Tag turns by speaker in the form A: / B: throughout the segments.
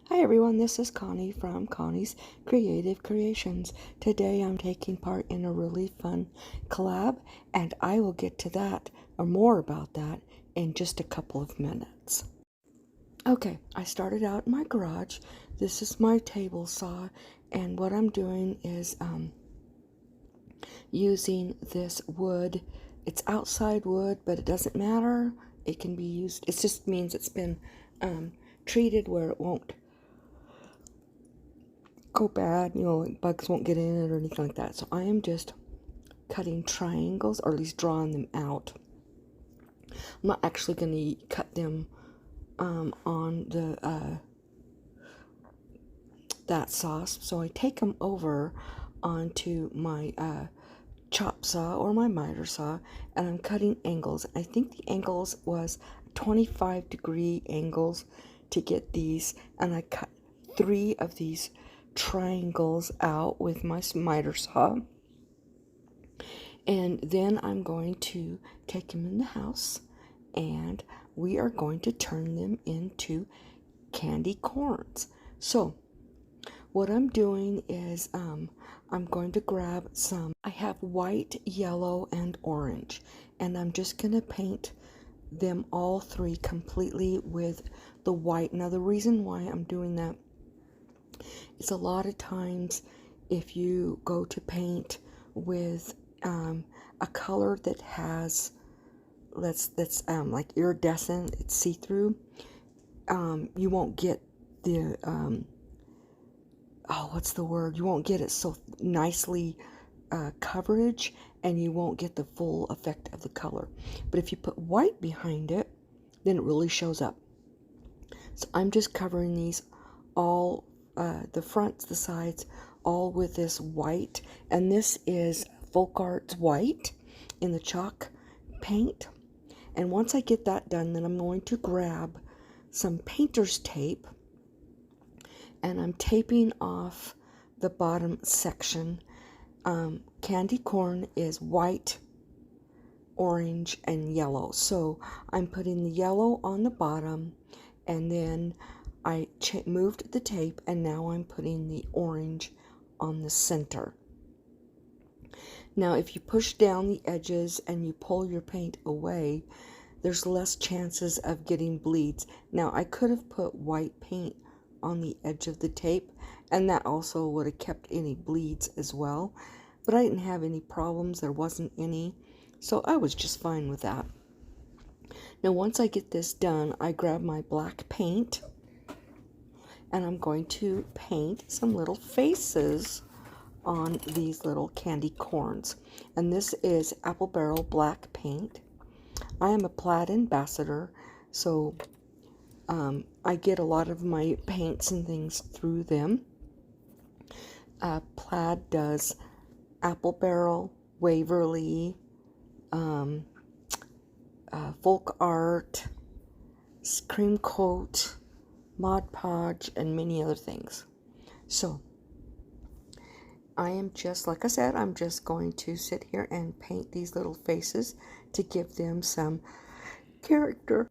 A: Hi everyone, this is Connie from Connie's Creative Creations. Today I'm taking part in a really fun collab, and I will get to that or more about that in just a couple of minutes. Okay, I started out in my garage. This is my table saw, and what I'm doing is using this wood. It's outside wood, but it doesn't matter. It can be used. It just means it's been treated where it won't go bad, like bugs won't get in it or anything like that. So I am just cutting triangles, or at least drawing them out. I'm not actually going to cut them on the that sauce, so I take them over onto my chop saw or my miter saw, and I'm cutting angles. I think the angles was 25-degree angles to get these, and I cut 3 of these triangles out with my miter saw. And then I'm going to take them in the house, and we are going to turn them into candy corns. So what I'm doing is I'm going to grab some. I have white, yellow, and orange, and I'm just going to paint them all 3 completely with the white. Now the reason why I'm doing that is a lot of times if you go to paint with a color that has that's like iridescent, it's see-through, you won't get the what's the word? You won't get it so nicely coverage, and you won't get the full effect of the color. But if you put white behind it, then it really shows up. So I'm just covering these all, the fronts, the sides, all with this white. And this is Folk Arts white in the chalk paint. And once I get that done, then I'm going to grab some painter's tape, and I'm taping off the bottom section. Candy corn is white, orange, and yellow. So I'm putting the yellow on the bottom, and then I moved the tape, and now I'm putting the orange on the center. Now if you push down the edges and you pull your paint away, there's less chances of getting bleeds. Now I could have put white paint on the edge of the tape, and that also would have kept any bleeds as well, but I didn't have any problems. There wasn't any, so I was just fine with that. Now once I get this done, I grab my black paint, and I'm going to paint some little faces on these little candy corns. And this is applebarrel black paint. I am a Plaid ambassador, so I get a lot of my paints and things through them. Plaid does applebarrel, Waverly, Folk Art, Cream Coat, modpodge, and many other things. So I am just, like I said, I'm just going to sit here and paint these little faces to give them some character.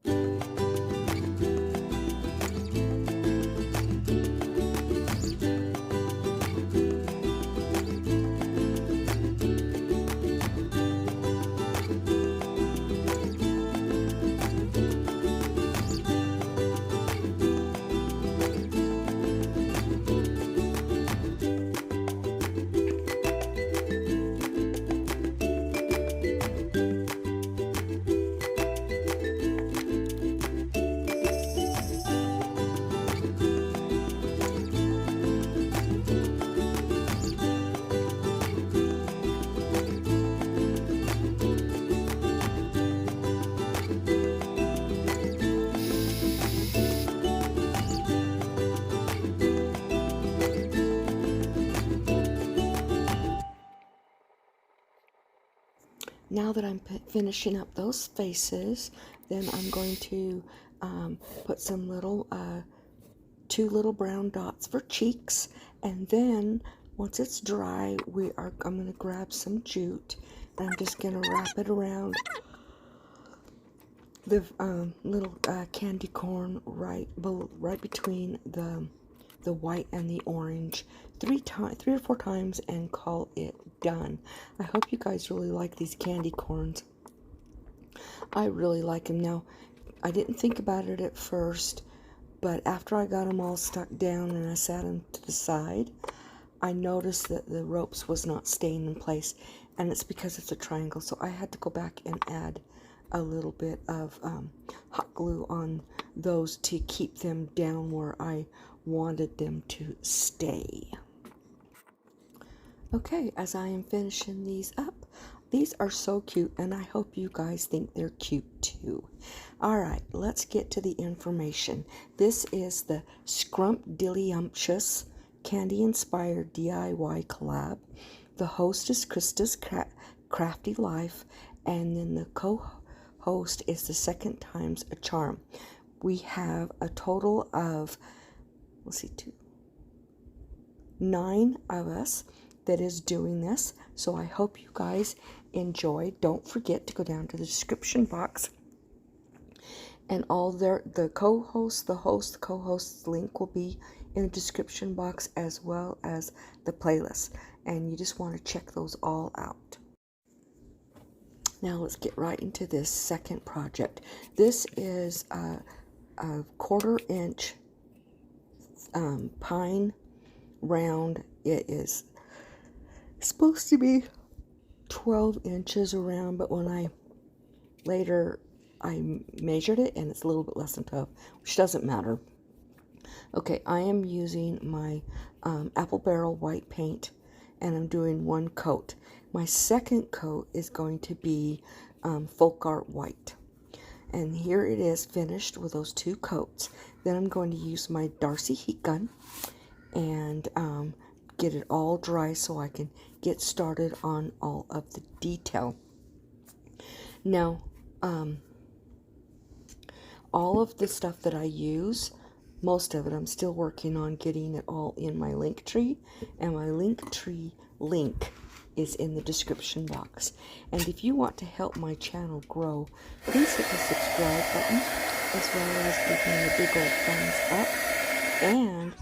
A: Now that I'm finishing up those faces, then I'm going to put some little 2 little brown dots for cheeks, and then once it's dry, I'm going to grab some jute, and I'm just going to wrap it around the little candy corn right between the the white and the orange 3 or 4 times and call it done. I hope you guys really like these candy corns. I really like them. Now, I didn't think about it at first, but after I got them all stuck down and I sat them to the side, I noticed that the ropes was not staying in place, and it's because it's a triangle, so I had to go back and add a little bit of hot glue on those to keep them down where I wanted them to stay. Okay, as I am finishing these up, these are so cute, and I hope you guys think they're cute too. Alright, let's get to the information. This is the Scrumdidiyumptious Candy-Inspired DIY collab. The host is Krista's Crafty Life, and then the co-host is the Second Time's a Charm. We have a total of, let's see, 9 of us that is doing this, so I hope you guys enjoy. Don't forget to go down to the description box, and all the co-host, the host, the co-host's link will be in the description box, as well as the playlist, and you just want to check those all out. Now let's get right into this second project. This is a 1/4 inch pine round. It is supposed to be 12 inches around, but when I measured it and it's a little bit less than 12, which doesn't matter. Okay, I am using my apple barrel white paint, and I'm doing 1 coat. My second coat is going to be folk art white, and here it is finished with those 2 coats. Then I'm going to use my Darcy heat gun and get it all dry so I can get started on all of the detail. Now, all of the stuff that I use, most of it, I'm still working on getting it all in my link tree, and my link tree link is in the description box. And if you want to help my channel grow, please hit the subscribe button, as well as give me a big old thumbs up. And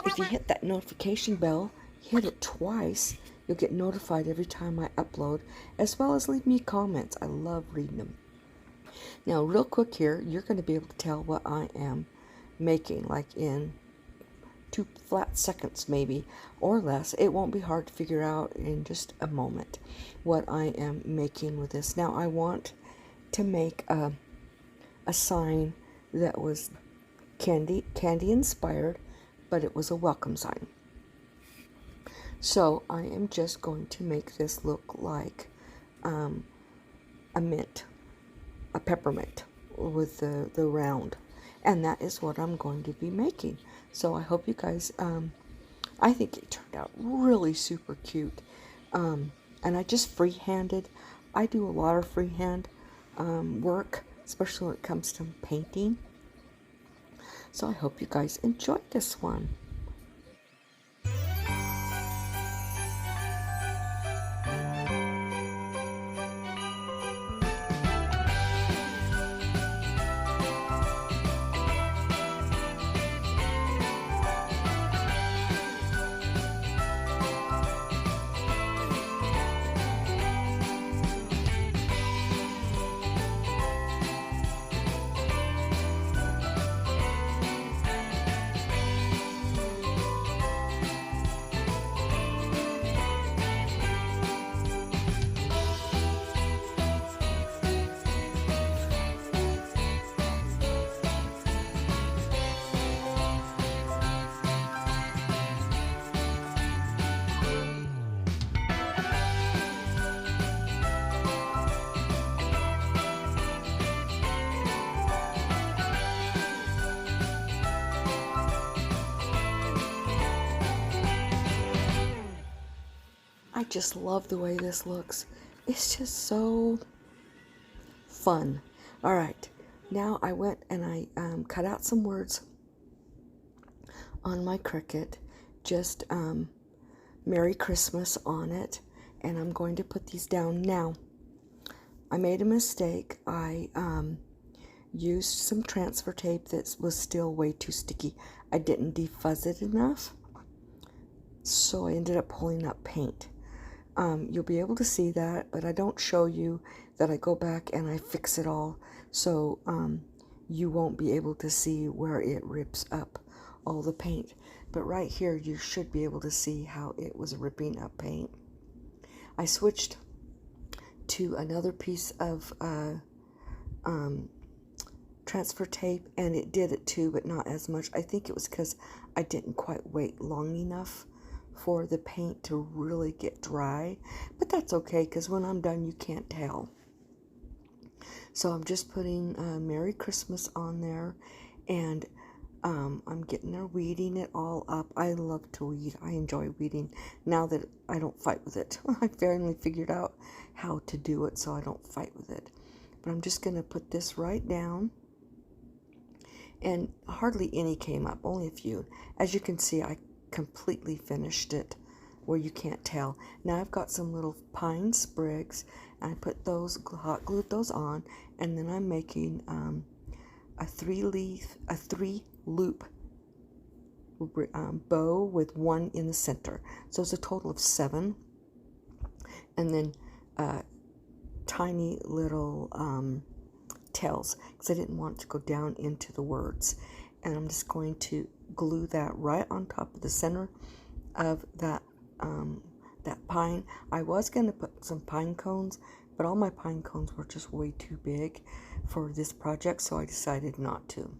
A: if you hit that notification bell, hit it twice, you'll get notified every time I upload, as well as leave me comments. I love reading them. Now, real quick here, you're going to be able to tell what I am making, like in 2 flat seconds maybe, or less. It won't be hard to figure out in just a moment what I am making with this. Now, I want to make a sign that was candy inspired, but it was a welcome sign. So I am just going to make this look like a mint, a peppermint with the round, and that is what I'm going to be making. So I hope you guys, I think it turned out really super cute, and I just freehanded. I do a lot of freehand work, especially when it comes to painting. So I hope you guys enjoyed this one. I just love the way this looks. It's just so fun. Alright, now I went and I cut out some words on my Cricut, just Merry Christmas on it, and I'm going to put these down. Now, I made a mistake. I used some transfer tape that was still way too sticky. I didn't defuzz it enough, so I ended up pulling up paint. You'll be able to see that, but I don't show you that I go back and I fix it all, so you won't be able to see where it rips up all the paint. But right here, you should be able to see how it was ripping up paint. I switched to another piece of transfer tape, and it did it too, but not as much. I think it was because I didn't quite wait long enough for the paint to really get dry, but that's okay, because when I'm done, you can't tell. So I'm just putting Merry Christmas on there, and I'm getting there, weeding it all up. I love to weed. I enjoy weeding now that I don't fight with it. I finally figured out how to do it so I don't fight with it. But I'm just going to put this right down, and hardly any came up, only a few. As you can see, I completely finished it where you can't tell. Now I've got some little pine sprigs, and I put those, hot glued those on, and then I'm making a three loop bow with one in the center. So it's a total of 7, and then tiny little tails, because I didn't want it to go down into the words. And I'm just going to glue that right on top of the center of that pine. I was going to put some pine cones, but all my pine cones were just way too big for this project, so I decided not to.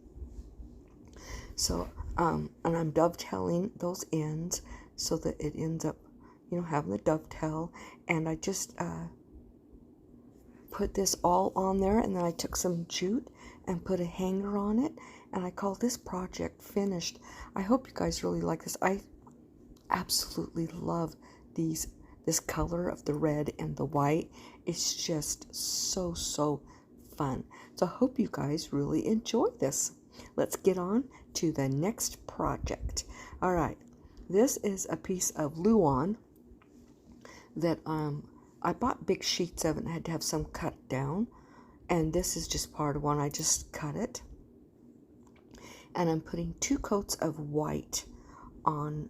A: So, and I'm dovetailing those ends so that it ends up, you know, having the dovetail. And I just put this all on there, and then I took some jute and put a hanger on it, and I call this project finished. I hope you guys really like this. I absolutely love this color of the red and the white. It's just so fun. So I hope you guys really enjoy this. Let's get on to the next project. All right, this is a piece of Luan that I bought big sheets of it and had to have some cut down, and this is just part of one. I just cut it, and I'm putting 2 coats of white on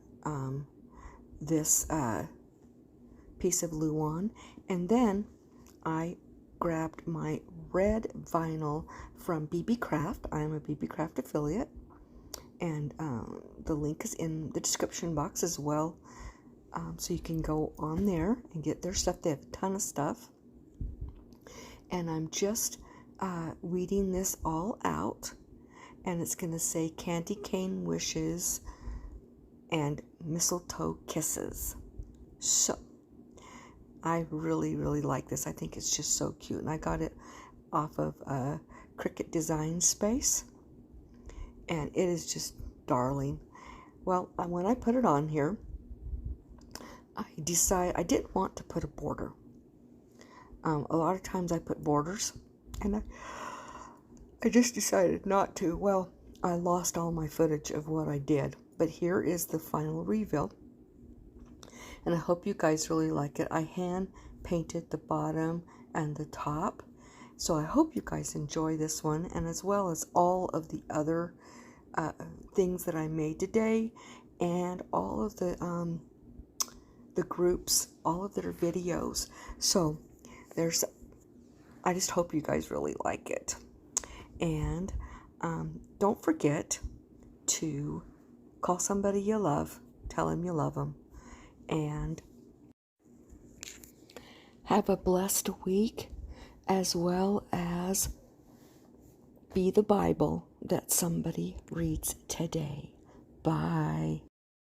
A: this piece of Luan, and then I grabbed my red vinyl from BB Craft. I am a BB Craft affiliate, and the link is in the description box as well, so you can go on there and get their stuff. They have a ton of stuff, and I'm just weeding this all out, and it's going to say candy cane wishes and mistletoe kisses. So I really like this. I think it's just so cute, and I got it off of Cricut Design Space, and it is just darling. Well, when I put it on here, I decided I didn't want to put a border. A lot of times I put borders, and I just decided not to. Well, I lost all my footage of what I did, but here is the final reveal, and I hope you guys really like it. I hand painted the bottom and the top, so I hope you guys enjoy this one, and as well as all of the other things that I made today, and all of the groups, all of their videos. So I just hope you guys really like it, and don't forget to call somebody you love, tell them you love them, and have a blessed week, as well as be the Bible that somebody reads today. Bye.